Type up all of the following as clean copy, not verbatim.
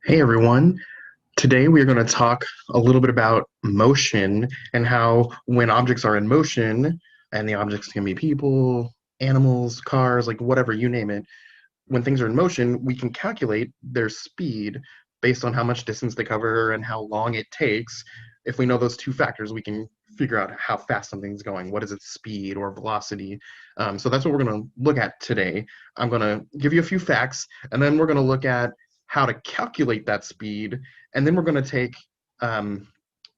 Hey everyone. Today we are going to talk a little bit about motion and how when objects are in motion, and the objects can be people, animals, cars, like whatever, you name it. When things are in motion, we can calculate their speed based on how much distance they cover and how long it takes. If we know those two factors, we can figure out how fast something's going. What is its speed or velocity? So that's what we're going to look at today. I'm going to give you a few facts, and then we're going to look at how to calculate that speed, and then we're going to take um,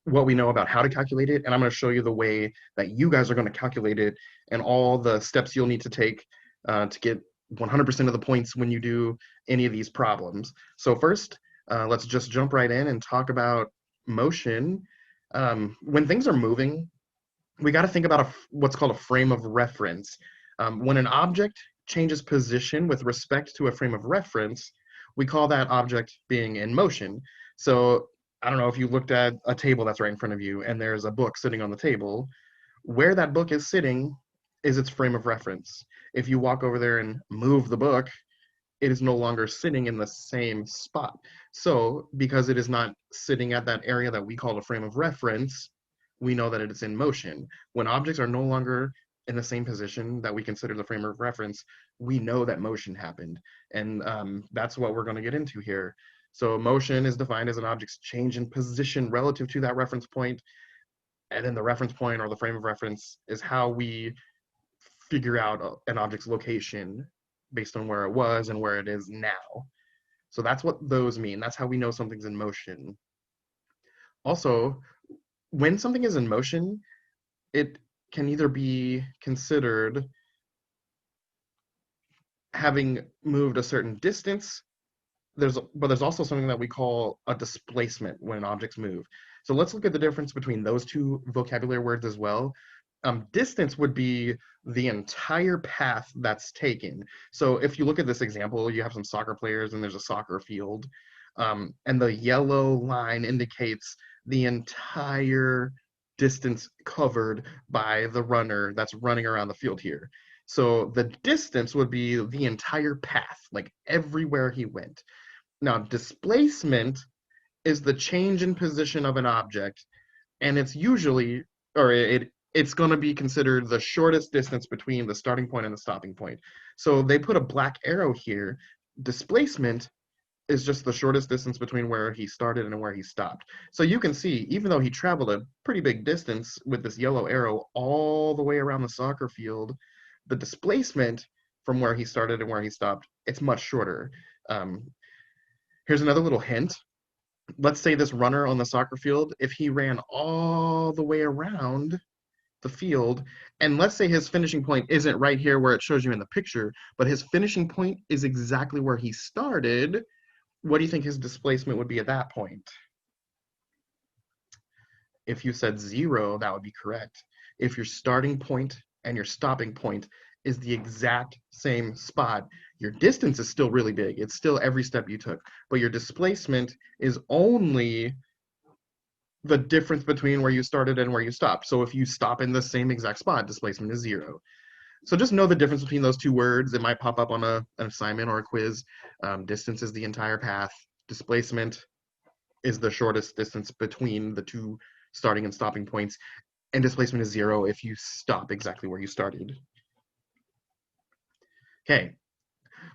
what we know about how to calculate it, and I'm going to show you the way that you guys are going to calculate it and all the steps you'll need to take to get 100% of the points when you do any of these problems. So first, let's just jump right in and talk about motion. When things are moving, we got to think about what's called a frame of reference. When an object changes position with respect to a frame of reference, we call that object being in motion. So I don't know if you looked at a table that's right in front of you and there's a book sitting on the table. Where that book is sitting is its frame of reference. If you walk over there and move the book, it is no longer sitting in the same spot. So, because it is not sitting at that area that we call a frame of reference, we know that it is in motion. When objects are no longer in the same position that we consider the frame of reference, we know that motion happened. And that's what we're going to get into here. So, motion is defined as an object's change in position relative to that reference point. And then the reference point or the frame of reference is how we figure out an object's location based on where it was and where it is now. So that's what those mean. That's how we know something's in motion. Also, when something is in motion, it can either be considered having moved a certain distance. But there's also something that we call a displacement when objects move. So let's look at the difference between those two vocabulary words as well. Distance would be the entire path that's taken. So if you look at this example, you have some soccer players and there's a soccer field, and the yellow line indicates the entire distance covered by the runner that's running around the field here. So the distance would be the entire path, like everywhere he went. Now, displacement is the change in position of an object, and it's usually, or it's going to be considered the shortest distance between the starting point and the stopping point. So they put a black arrow here. Displacement is just the shortest distance between where he started and where he stopped. So you can see, even though he traveled a pretty big distance with this yellow arrow all the way around the soccer field, the displacement from where he started and where he stopped, it's much shorter. Um, Here's another little hint. Let's say this runner on the soccer field, if he ran all the way around the field, and let's say his finishing point isn't right here where it shows you in the picture, but his finishing point is exactly where he started, what do you think his displacement would be at that point? If you said 0, that would be correct. If your starting point and your stopping point is the exact same spot, your distance is still really big. It's still every step you took, but your displacement is only the difference between where you started and where you stopped. So if you stop in the same exact spot, displacement is 0. So just know the difference between those two words. It might pop up on an assignment or a quiz. Distance is the entire path. Displacement is the shortest distance between the two starting and stopping points. And displacement is 0 if you stop exactly where you started. Okay,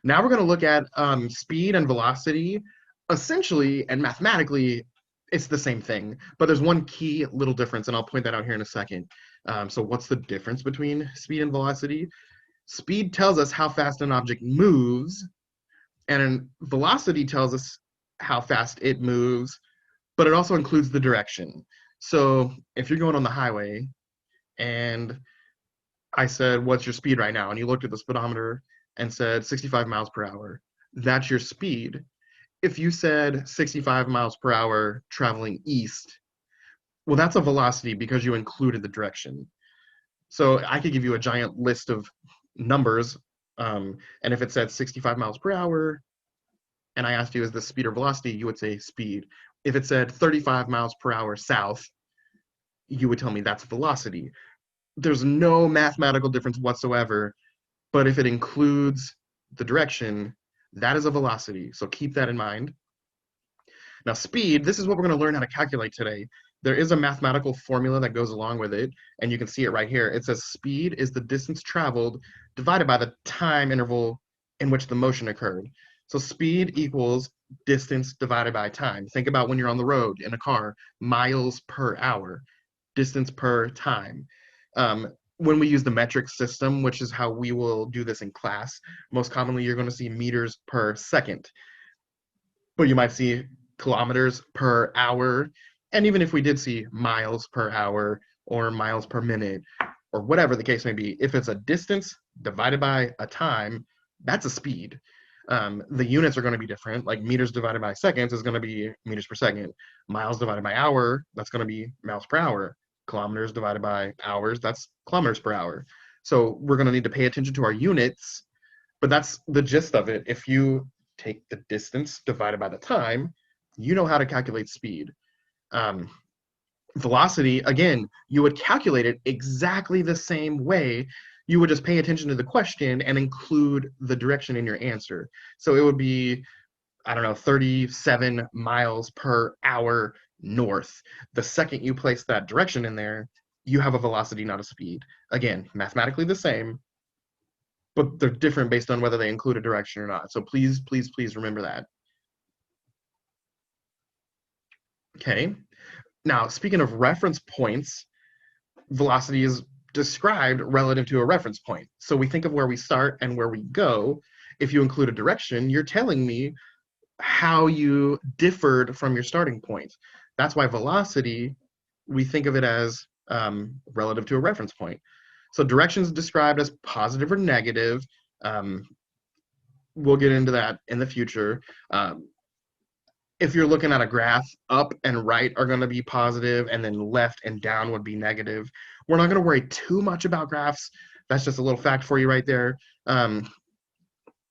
now we're going to look at speed and velocity. Essentially and mathematically, it's the same thing, but there's one key little difference, and I'll point that out here in a second. So what's the difference between speed and velocity? Speed tells us how fast an object moves, and velocity tells us how fast it moves, but it also includes the direction. So if you're going on the highway and I said, what's your speed right now? And you looked at the speedometer and said 65 miles per hour, that's your speed. If you said 65 miles per hour traveling east, well, that's a velocity because you included the direction. So I could give you a giant list of numbers, and if it said 65 miles per hour, and I asked you, is this speed or velocity, you would say speed. If it said 35 miles per hour south, you would tell me that's velocity. There's no mathematical difference whatsoever, but if it includes the direction, that is a velocity. So keep that in mind. Now, speed, this is what we're going to learn how to calculate today. There is a mathematical formula that goes along with it, and you can see it right here. It says speed is the distance traveled divided by the time interval in which the motion occurred. So speed equals distance divided by time. Think about when you're on the road in a car, miles per hour, distance per time. When we use the metric system, which is how we will do this in class, most commonly you're going to see meters per second, but you might see kilometers per hour. And even if we did see miles per hour or miles per minute or whatever the case may be, if it's a distance divided by a time, that's a speed. The units are going to be different. Like meters divided by seconds is going to be meters per second. Miles divided by hour, that's going to be miles per hour. Kilometers divided by hours, that's kilometers per hour. So we're going to need to pay attention to our units, but that's the gist of it. If you take the distance divided by the time, you know how to calculate speed. Um, Velocity, again, you would calculate it exactly the same way. You would just pay attention to the question and include the direction in your answer. So it would be, I don't know, 37 miles per hour north. The second you place that direction in there, you have a velocity, not a speed. Again, mathematically the same, but they're different based on whether they include a direction or not. So please, please, please remember that. Okay. Now, speaking of reference points, velocity is described relative to a reference point. So we think of where we start and where we go. If you include a direction, you're telling me how you differed from your starting point. That's why velocity, we think of it as relative to a reference point. So directions described as positive or negative. Um, we'll get into that in the future. If you're looking at a graph, up and right are going to be positive, and then left and down would be negative. We're not going to worry too much about graphs. That's just a little fact for you right there.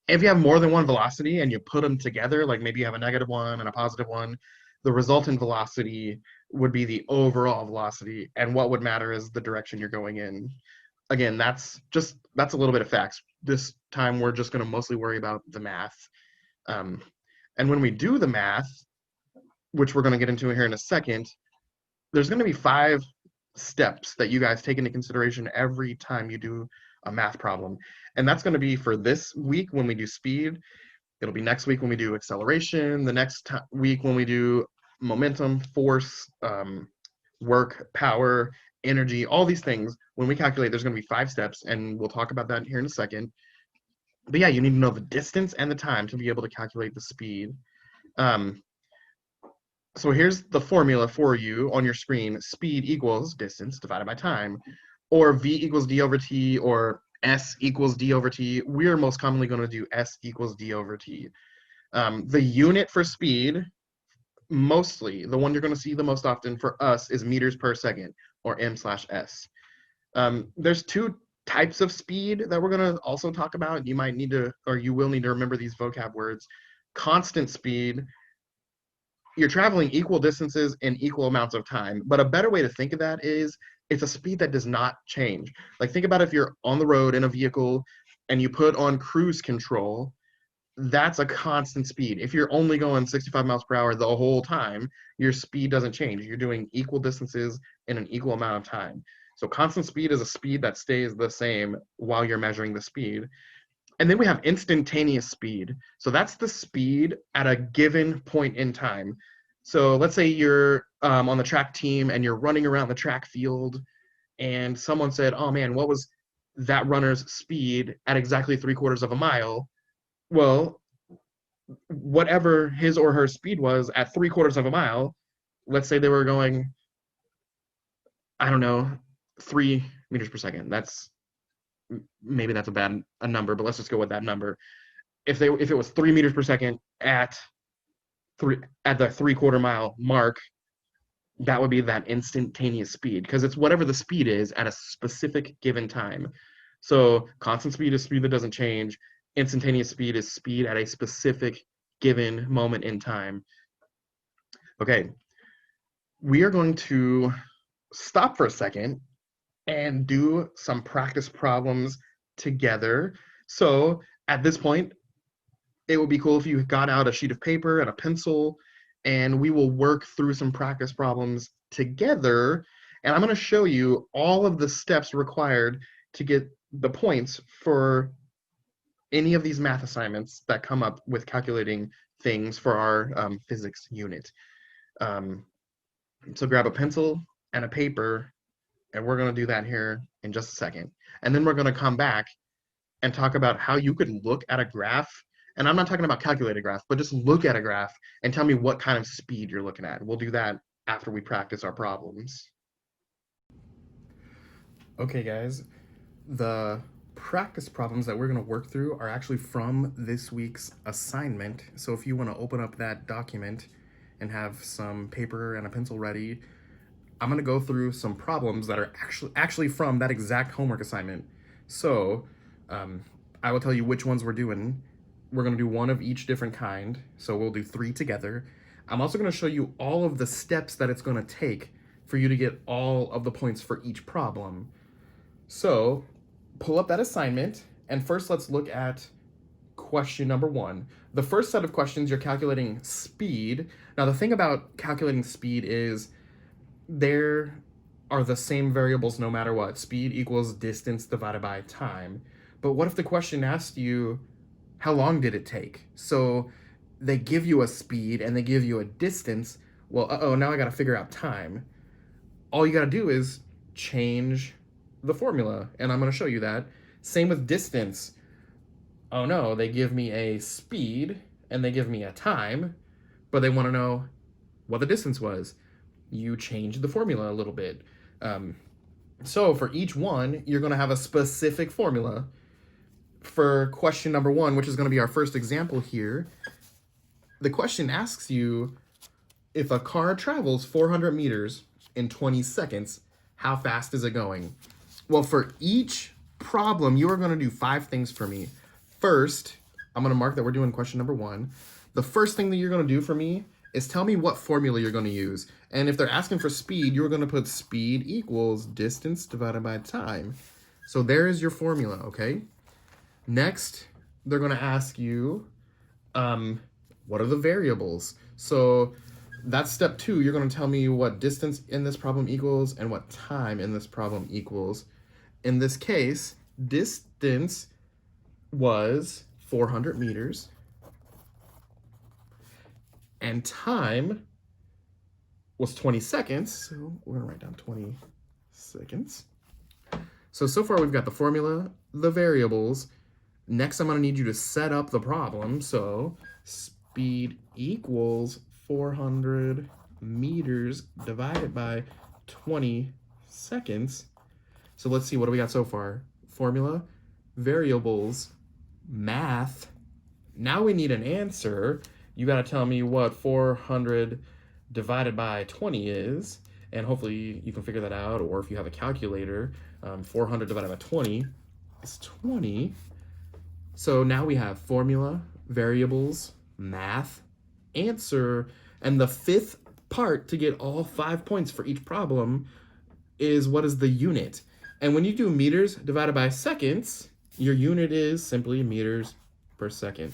If you have more than one velocity and you put them together, like maybe you have a negative one and a positive one, the resultant velocity would be the overall velocity, and what would matter is the direction you're going in. Again, that's a little bit of facts. This time we're just going to mostly worry about the math. And when we do the math, which we're going to get into here in a second, there's going to be 5 steps that you guys take into consideration every time you do a math problem. And that's going to be for this week when we do speed. It'll be next week when we do acceleration, the next week when we do momentum, force, work, power, energy, all these things. When we calculate, there's going to be 5 steps, and we'll talk about that here in a second. But yeah, you need to know the distance and the time to be able to calculate the speed. So here's the formula for you on your screen. Speed equals distance divided by time, or V equals D over T, or S equals D over T. We're most commonly going to do S equals D over T. The unit for speed, mostly, the one you're going to see the most often for us is meters per second, or M/S. There's 2 types of speed that we're going to also talk about. You might need to, or you will need to remember these vocab words. Constant speed, you're traveling equal distances in equal amounts of time. But a better way to think of that is it's a speed that does not change. Like think about if you're on the road in a vehicle and you put on cruise control, that's a constant speed. If you're only going 65 miles per hour the whole time, your speed doesn't change. You're doing equal distances in an equal amount of time. So constant speed is a speed that stays the same while you're measuring the speed. And then we have instantaneous speed. So that's the speed at a given point in time. So let's say you're on the track team and you're running around the track field and someone said, oh man, what was that runner's speed at exactly 3/4 of a mile? Well, whatever his or her speed was at 3/4 of a mile, let's say they were going, I don't know, 3 meters per second. Maybe that's a number, but let's just go with that number. If it was 3 meters per second at the 3/4 mile mark, that would be that instantaneous speed, because it's whatever the speed is at a specific given time. So constant speed is speed that doesn't change. Instantaneous speed is speed at a specific given moment in time. Okay, we are going to stop for a second and do some practice problems together. So at this point, it would be cool if you got out a sheet of paper and a pencil and we will work through some practice problems together. And I'm going to show you all of the steps required to get the points for any of these math assignments that come up with calculating things for our physics unit. Um, so grab a pencil and a paper, and we're going to do that here in just a second. And then we're going to come back and talk about how you could look at a graph. And I'm not talking about calculate a graph, but just look at a graph and tell me what kind of speed you're looking at. We'll do that after we practice our problems. Okay, guys, the practice problems that we're going to work through are actually from this week's assignment. So if you want to open up that document and have some paper and a pencil ready, I'm going to go through some problems that are actually from that exact homework assignment. So I will tell you which ones we're doing. We're going to do one of each different kind, so we'll do 3 together. I'm also going to show you all of the steps that it's going to take for you to get all of the points for each problem. So pull up that assignment, and first let's look at question number 1. The first set of questions, you're calculating speed. Now the thing about calculating speed is there are the same variables no matter what. Speed equals distance divided by time. But what if the question asked you, how long did it take? So they give you a speed and they give you a distance. Well, now I got to figure out time. All you got to do is change the formula, and I'm going to show you that. Same with distance. Oh no, they give me a speed and they give me a time, but they want to know what the distance was. You change the formula a little bit. So for each one, you're going to have a specific formula. For question number 1, which is going to be our first example here, the question asks you, if a car travels 400 meters in 20 seconds, how fast is it going? Well, for each problem, you are going to do 5 things for me. First, I'm going to mark that we're doing question number 1. The first thing that you're going to do for me is tell me what formula you're going to use. And if they're asking for speed, you're going to put speed equals distance divided by time. So there is your formula, okay? Next, they're going to ask you, what are the variables? So that's step 2. You're going to tell me what distance in this problem equals and what time in this problem equals. In this case, distance was 400 meters and time was 20 seconds. So we're going to write down 20 seconds. So far we've got the formula, the variables. Next, I'm going to need you to set up the problem. So speed equals 400 meters divided by 20 seconds. So let's see, what do we got so far? Formula, variables, math. Now we need an answer. You got to tell me what 400 divided by 20 is. And hopefully you can figure that out. Or if you have a calculator, 400 divided by 20 is 20. So now we have formula, variables, math, answer, and the 5th part to get all 5 points for each problem is what is the unit. And when you do meters divided by seconds, your unit is simply meters per second.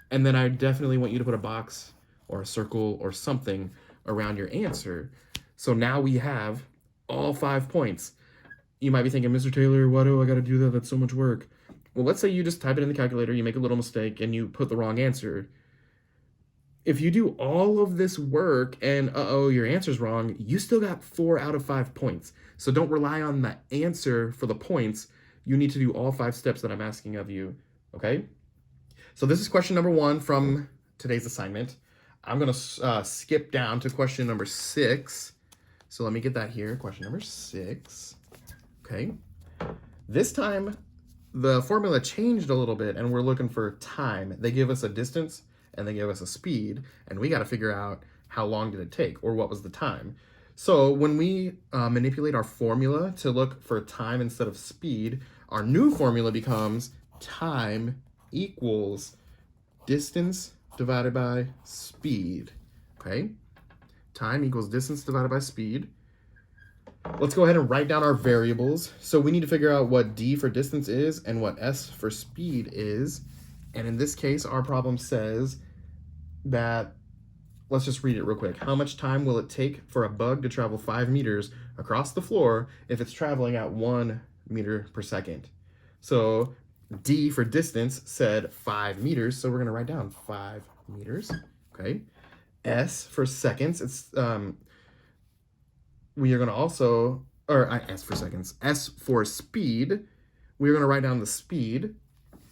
And then I definitely want you to put a box or a circle or something around your answer. So now we have all 5 points. You might be thinking, Mr. Taylor, why do I got to do that? That's so much work. Well, let's say you just type it in the calculator, you make a little mistake, and you put the wrong answer. If you do all of this work and, your answer's wrong, you still got 4 out of 5 points. So don't rely on the answer for the points. You need to do all 5 steps that I'm asking of you, okay? So this is question number 1 from today's assignment. I'm going to skip down to question number 6. So let me get that here, question number 6. Okay. This time, the formula changed a little bit, and we're looking for time. They give us a distance, and they give us a speed, and we got to figure out how long did it take, or what was the time. So when we manipulate our formula to look for time instead of speed, our new formula becomes time equals distance divided by speed, okay? Time equals distance divided by speed. Let's go ahead and write down our variables. So we need to figure out what D for distance is and what S for speed is. And in this case, our problem says that let's just read it real quick. How much time will it take for a bug to travel 5 meters across the floor if it's traveling at 1 meter per second? So D for distance said 5 meters, so we're going to write down 5 meters. Okay. S for seconds, it's we are going to also, or S for seconds, S for speed, we're going to write down the speed.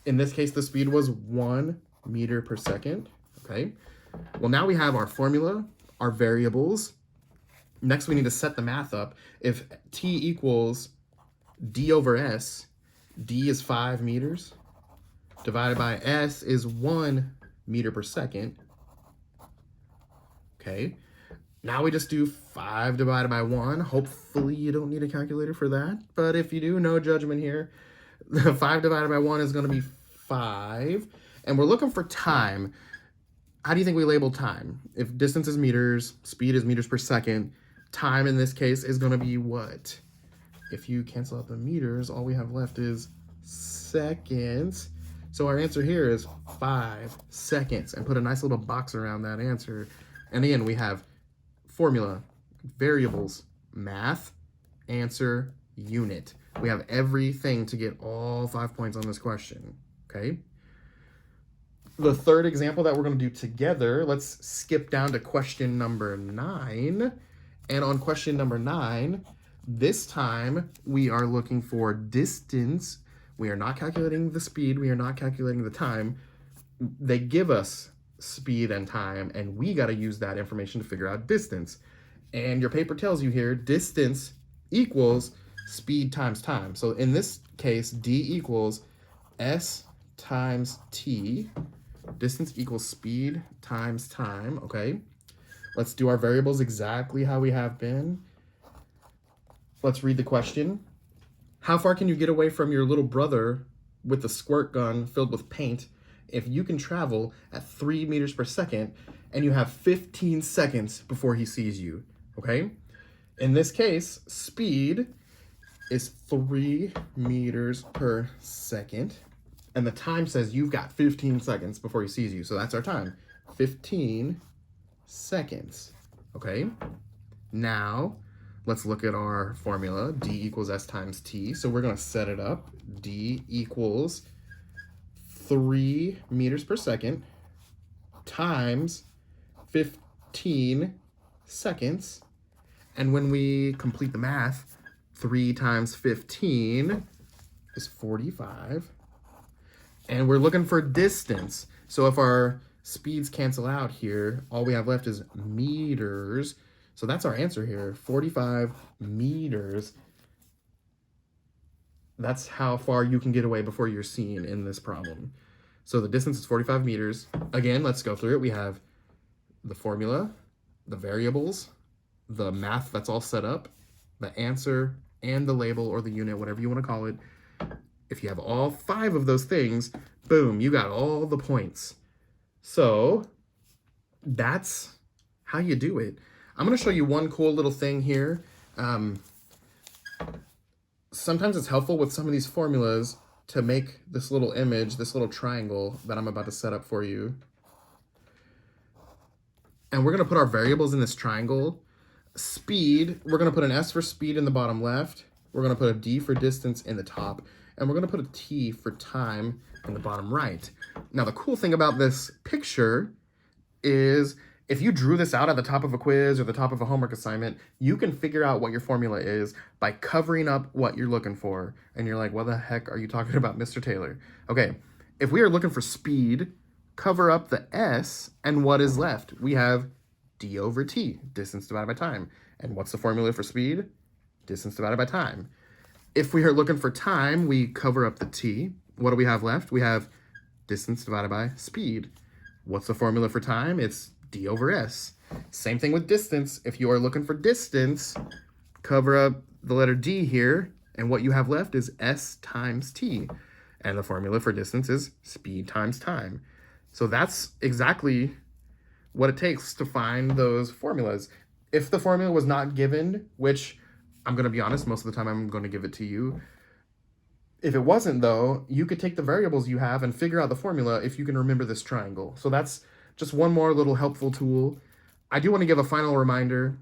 In this case, the speed was 1 meter per second. Okay. Well, now we have our formula, our variables. Next, we need to set the math up. If T equals D over S, D is 5 meters, divided by S is 1 meter per second. Okay. Now we just do 5 divided by 1. Hopefully you don't need a calculator for that, but if you do, no judgment here. 5 divided by 1 is going to be 5, and we're looking for time. How do you think we label time? If distance is meters, speed is meters per second, time in this case is going to be what? If you cancel out the meters, all we have left is seconds. So our answer here is 5 seconds, and put a nice little box around that answer. And again, we have formula, variables, math, answer, unit. We have everything to get all 5 points on this question, okay? The third example that we're going to do together, let's skip down to question number 9. And on question number 9, this time we are looking for distance. We are not calculating the speed. We are not calculating the time. They give us speed and time, and we got to use that information to figure out distance. And your paper tells you here, distance equals speed times time. So in this case, D equals S times T. Distance equals speed times time, okay? Let's do our variables exactly how we have been. Let's read the question. How far can you get away from your little brother with the squirt gun filled with paint if you can travel at 3 meters per second and you have 15 seconds before he sees you, okay? In this case, speed is 3 meters per second, and the time says you've got 15 seconds before he sees you, so that's our time, 15 seconds, okay? Now, let's look at our formula, D equals S times T, so we're gonna set it up. D equals 3 meters per second times 15 seconds. And when we complete the math, 3 times 15 is 45. And we're looking for distance. So if our speeds cancel out here, all we have left is meters. So that's our answer here, 45 meters. That's how far you can get away before you're seen in this problem. So the distance is 45 meters. Again, let's go through it. We have the formula, the variables, the math that's all set up, the answer, and the label or the unit, whatever you want to call it. If you have all 5 of those things, boom, you got all the points. So that's how you do it. I'm going to show you one cool little thing here. Sometimes it's helpful with some of these formulas to make this little image, this little triangle that I'm about to set up for you. And we're going to put our variables in this triangle. Speed, we're going to put an S for speed in the bottom left. We're going to put a D for distance in the top. And we're going to put a T for time in the bottom right. Now, the cool thing about this picture is if you drew this out at the top of a quiz or the top of a homework assignment, you can figure out what your formula is by covering up what you're looking for. And you're like, what the heck are you talking about, Mr. Taylor? Okay, if we are looking for speed, cover up the S, and what is left? We have D over T, distance divided by time. And what's the formula for speed? Distance divided by time. If we are looking for time, we cover up the T. What do we have left? We have distance divided by speed. What's the formula for time? It's D over S. Same thing with distance. If you are looking for distance, cover up the letter D here, and what you have left is S times T. And the formula for distance is speed times time. So that's exactly what it takes to find those formulas. If the formula was not given, which I'm going to be honest, most of the time I'm going to give it to you. If it wasn't, though, you could take the variables you have and figure out the formula if you can remember this triangle. So that's just one more little helpful tool. I do want to give a final reminder.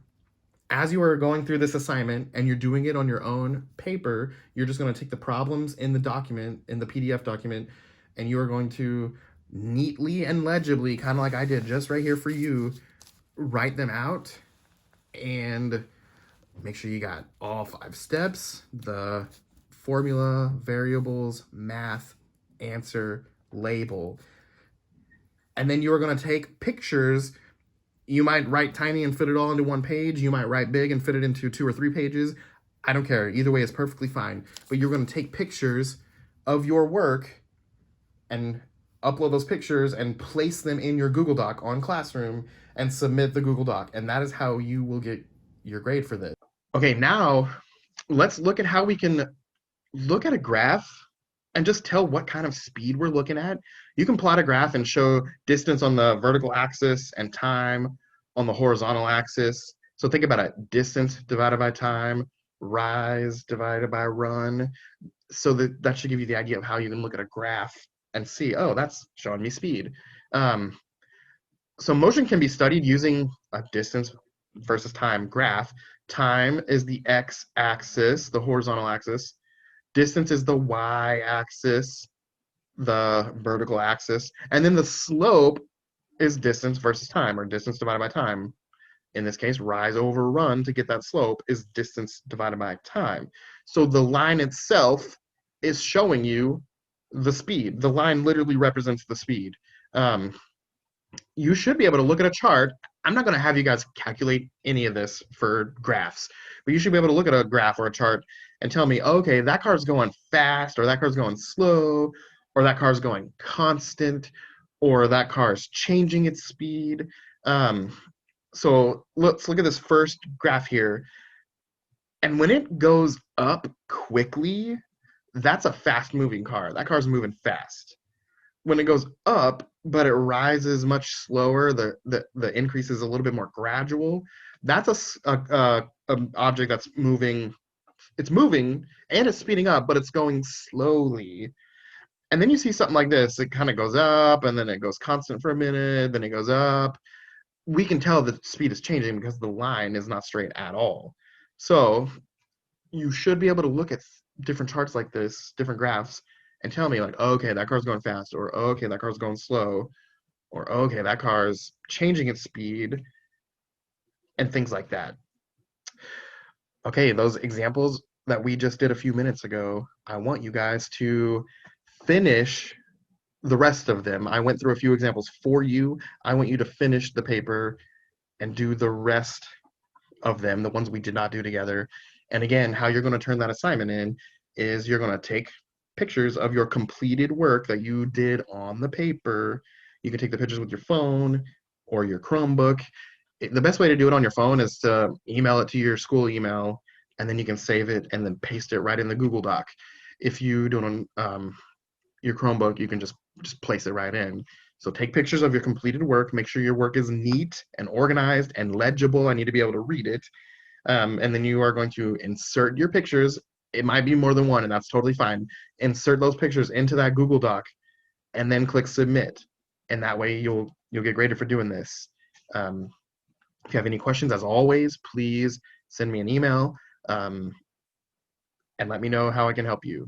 As you are going through this assignment and you're doing it on your own paper, you're just going to take the problems in the document, in the PDF document, and you are going to neatly and legibly, kind of like I did just right here for you, write them out and make sure you got all 5 steps, the formula, variables, math, answer, label. And then you're going to take pictures. You might write tiny and fit it all into one page. You might write big and fit it into 2 or 3 pages. I don't care. Either way is perfectly fine. But you're going to take pictures of your work and upload those pictures and place them in your Google Doc on Classroom and submit the Google Doc. And that is how you will get your grade for this. Okay, now let's look at how we can look at a graph and just tell what kind of speed we're looking at. You can plot a graph and show distance on the vertical axis and time on the horizontal axis. So think about it, distance divided by time, rise divided by run. So that should give you the idea of how you can look at a graph and see, oh, that's showing me speed. So motion can be studied using a distance versus time graph. Time is the x-axis, the horizontal axis. Distance is the y-axis, the vertical axis. And then the slope is distance versus time, or distance divided by time. In this case, rise over run to get that slope is distance divided by time. So the line itself is showing you the speed. The line literally represents the speed. You should be able to look at a chart. I'm not going to have you guys calculate any of this for graphs, but you should be able to look at a graph or a chart and tell me, okay, that car's going fast, or that car's going slow, or that car's going constant, or that car's changing its speed. So let's look at this first graph here. And when it goes up quickly, that's a fast moving car. That car's moving fast. When it goes up, but it rises much slower, the increase is a little bit more gradual. That's a object that's moving. It's moving and it's speeding up, but it's going slowly. And then you see something like this. It kind of goes up, and then it goes constant for a minute, then it goes up. We can tell the speed is changing because the line is not straight at all. So you should be able to look at different charts like this, different graphs, and tell me like, okay, that car's going fast, or okay, that car's going slow, or okay, that car's changing its speed, and things like that. Okay, those examples that we just did a few minutes ago, I want you guys to finish the rest of them. I went through a few examples for you. I want you to finish the paper and do the rest of them, the ones we did not do together. And again, how you're going to turn that assignment in is you're going to take pictures of your completed work that you did on the paper. You can take the pictures with your phone or your Chromebook. The best way to do it on your phone is to email it to your school email, and then you can save it and then paste it right in the Google Doc. If you do it on your Chromebook, you can just place it right in. So take pictures of your completed work. Make sure your work is neat and organized and legible. I need to be able to read it. And then you are going to insert your pictures. It might be more than one, and that's totally fine. Insert those pictures into that Google Doc, and then click submit. And that way you'll get graded for doing this. If you have any questions, as always, please send me an email and let me know how I can help you.